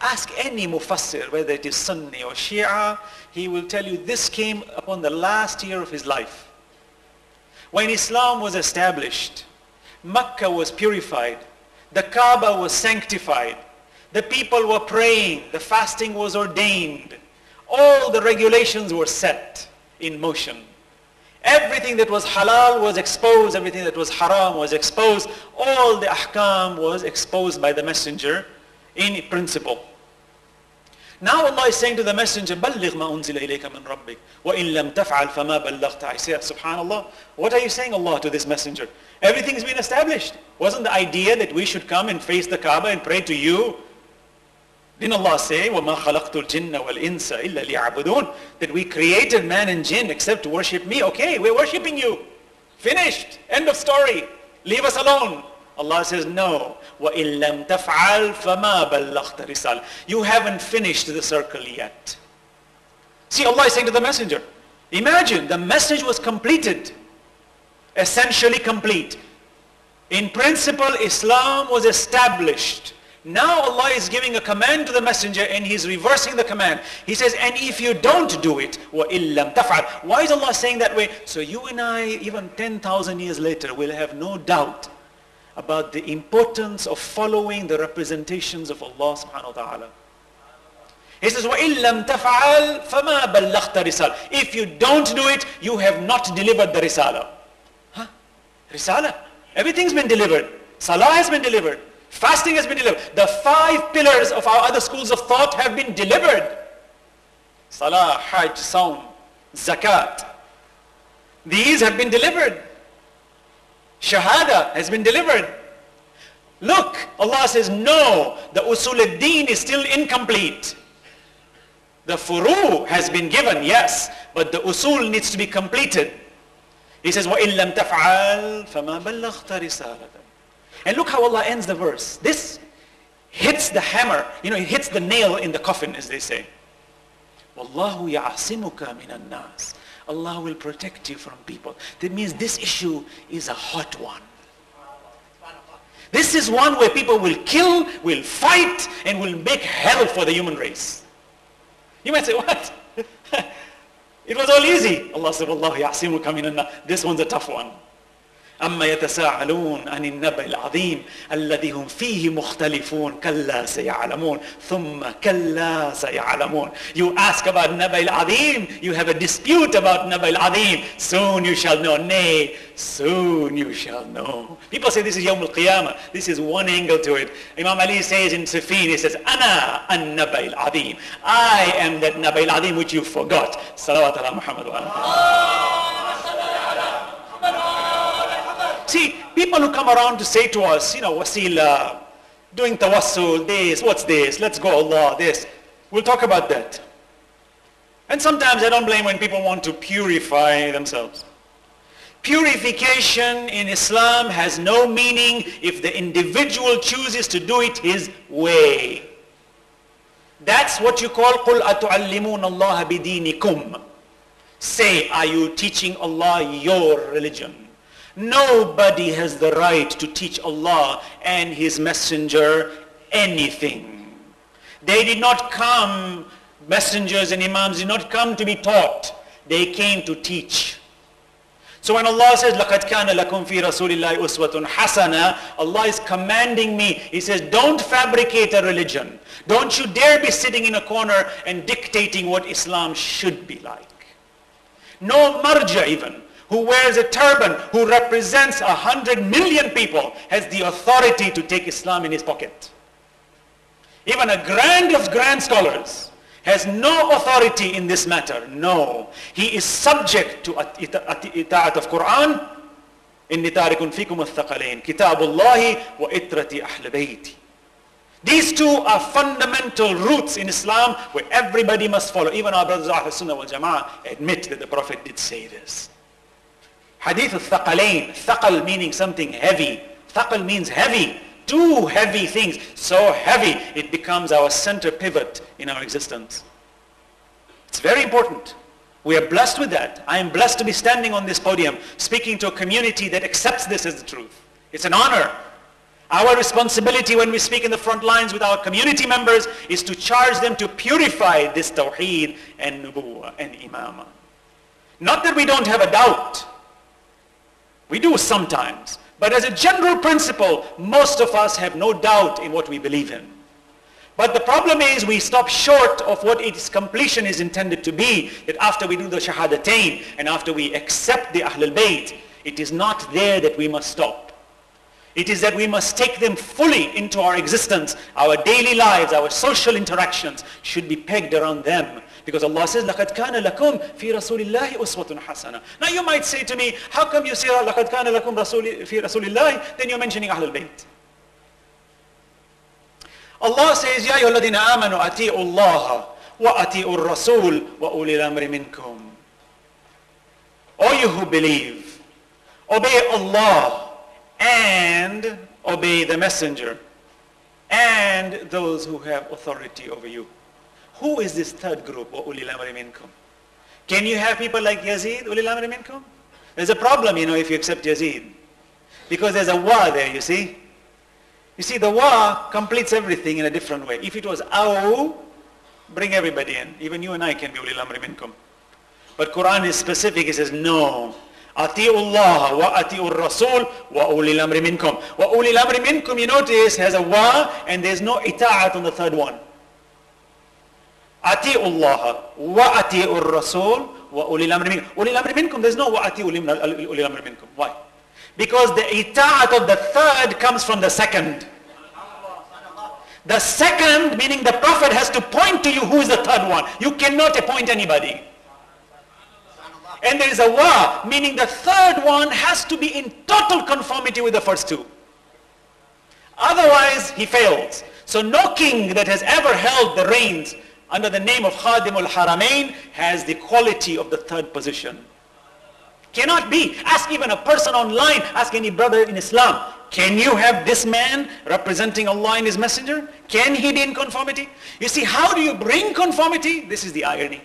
Ask any mufassir, whether it is Sunni or Shia, he will tell you this came upon the last year of his life. When Islam was established, Mecca was purified, the Kaaba was sanctified, the people were praying, the fasting was ordained, all the regulations were set in motion. Everything that was halal was exposed, everything that was haram was exposed, all the ahkam was exposed by the messenger in principle. Now Allah is saying to the messenger, بَلِّغْ مَا أُنزِلَ إِلَيْكَ مِنْ رَبِّكَ وَإِن لَمْ تَفْعَلْ فَمَا بَلَّغْتَ. I say, subhanallah, what are you saying, Allah, to this messenger? Everything's been established. Wasn't the idea that we should come and face the Kaaba and pray to you? Didn't Allah say, وَمَا خَلَقْتُ الْجِنَّ وَالْإِنسَ إِلَّا لِيَعْبُدُونَ, that we created man and jinn except to worship me? Okay, we're worshiping you. Finished. End of story. Leave us alone. Allah says, no. وَإِن لَمْ تَفْعَلْ فَمَا بَلَّغْتَ رِسَالَةَ. You haven't finished the circle yet. See, Allah is saying to the messenger, imagine the message was completed. Essentially complete. In principle, Islam was established. Now Allah is giving a command to the messenger and He's reversing the command. He says, and if you don't do it, وَإِن لَمْ تَفْعَلْ. Why is Allah saying that way? So you and I, even 10,000 years later, will have no doubt about the importance of following the representations of Allah subhanahu wa ta'ala. He says, وَإِن لَمْ تَفْعَلْ فَمَا بَلَّغْتَ رِسَالَةَ. If you don't do it, you have not delivered the risala. Huh? Risala? Everything's been delivered. Salah has been delivered. Fasting has been delivered. The 5 pillars of our other schools of thought have been delivered. Salah, Hajj, Saum, Zakat. These have been delivered. Shahada has been delivered. Look, Allah says, no, the usul ad-din is still incomplete. The furu has been given, yes, but the usul needs to be completed. He says, وَإِن لَمْ تَفْعَلْ فَمَا بَلَّغْتَ رِسَالَةً. And look how Allah ends the verse. This hits the hammer, it hits the nail in the coffin, as they say. وَاللَّهُ يَعْصِمُكَ مِنَ النَّاسِ. Allah will protect you from people. That means this issue is a hot one. This is one where people will kill, will fight, and will make hell for the human race. You might say, what? It was all easy. Allah said, وَاللَّهُ يَعْصِمُكَ مِنَ النَّاسِ. This one's a tough one. أما يتساءلون عن النبأ العظيم الذي هم فيه مختلفون كلا سيعلمون ثم كلا سيعلمون. You ask about Naba al-Azim, you have a dispute about Naba al-Azim. Soon you shall know. Nay, soon you shall know. People say this is Yawm al-Qiyamah. This is one angle to it. Imam Ali says in Sifin, he says, Ana an-Naba al-Azim. I am that Naba al-Azim which you forgot. Salawat ala Muhammad wa ala. See, people who come around to say to us, wasila, doing tawassul, this, what's this? Let's go Allah, this. We'll talk about that. And sometimes I don't blame when people want to purify themselves. Purification in Islam has no meaning if the individual chooses to do it his way. That's what you call قُلْ أَتُعَلِّمُونَ اللَّهَ بِدِينِكُمْ. Say, are you teaching Allah your religion? Nobody has the right to teach Allah and His Messenger anything. They did not come, messengers and imams did not come to be taught. They came to teach. So when Allah says, لَقَدْ كَانَ لَكُمْ فِي رَسُولِ اللَّهِ أُسْوَةٌ حَسَنَةٌ, Allah is commanding me. He says, don't fabricate a religion. Don't you dare be sitting in a corner and dictating what Islam should be like. No marja even, who wears a turban, who represents 100 million people, has the authority to take Islam in his pocket. Even a grand of grand scholars has no authority in this matter. No. He is subject to ita'at of Quran. إِنِّي تَارِكٌ فِيكُمُ الثَّقَلَيْنِ كِتَابُ اللَّهِ وَإِتْرَةِ أَهْلِ بَيْتِ. These two are fundamental roots in Islam where everybody must follow. Even our brothers of Sunnah wal Jama'ah admit that the Prophet did say this. Hadith al-Thaqalain, Thaqal meaning something heavy. Thaqal means heavy. 2 heavy things, so heavy it becomes our center pivot in our existence. It's very important. We are blessed with that. I am blessed to be standing on this podium speaking to a community that accepts this as the truth. It's an honor. Our responsibility when we speak in the front lines with our community members is to charge them to purify this Tawheed and Nubuwwah and Imamah. Not that we don't have a doubt. We do sometimes. But as a general principle, most of us have no doubt in what we believe in. But the problem is we stop short of what its completion is intended to be. That after we do the Shahadatain and after we accept the Ahlul Bayt, it is not there that we must stop. It is that we must take them fully into our existence. Our daily lives, our social interactions should be pegged around them. Because Allah says, لَقَدْ كَانَ لَكُمْ فِي رَسُولِ اللَّهِ أُسْوَةٌ حَسَنَةٌ. Now you might say to me, how come you say لَقَدْ كَانَ لَكُمْ فِي رَسُولِ اللَّهِ, then you're mentioning Ahlul Bayt. Allah says, يَا أَيُّهَا الَّذِينَ آمَنُوا أَطِيعُوا اللَّهَ وَأَطِيعُوا الرَّسُولَ وَأُولِي الْأَمْرِ مِنْكُمْ. All you who believe, obey Allah and obey the Messenger and those who have authority over you. Who is this third group? وَأُولِي الْأَمْرِ مِنْكُمْ. Can you have people like Yazid? أُولِي الْأَمْرِ مِنْكُمْ. There's a problem, if you accept Yazid. Because there's a wa there, you see. You see, the wa completes everything in a different way. If it was aw, bring everybody in. Even you and I can be ulil amri minkum. But Quran is specific. It says, no. Ati'u Allah wa ati'u Rasul wa ulil amri minkum. Wa ulil amri minkum, you notice, has a wa and there's no ita'at on the third one. Ati'u Allah wa ati'u Rasul wa ulil amri minkum. Ulil amri minkum, there's no wa ati'u ulil amri minkum. Why? Because the ita'at of the third comes from the second. The second, meaning the Prophet has to point to you who is the third one. You cannot appoint anybody. And there is a wa, meaning the third one has to be in total conformity with the first two. Otherwise, he fails. So no king that has ever held the reins under the name of Khadimul Haramain has the quality of the third position. Cannot be. Ask even a person online, ask any brother in Islam, can you have this man representing Allah and His Messenger? Can he be in conformity? You see, how do you bring conformity? This is the irony.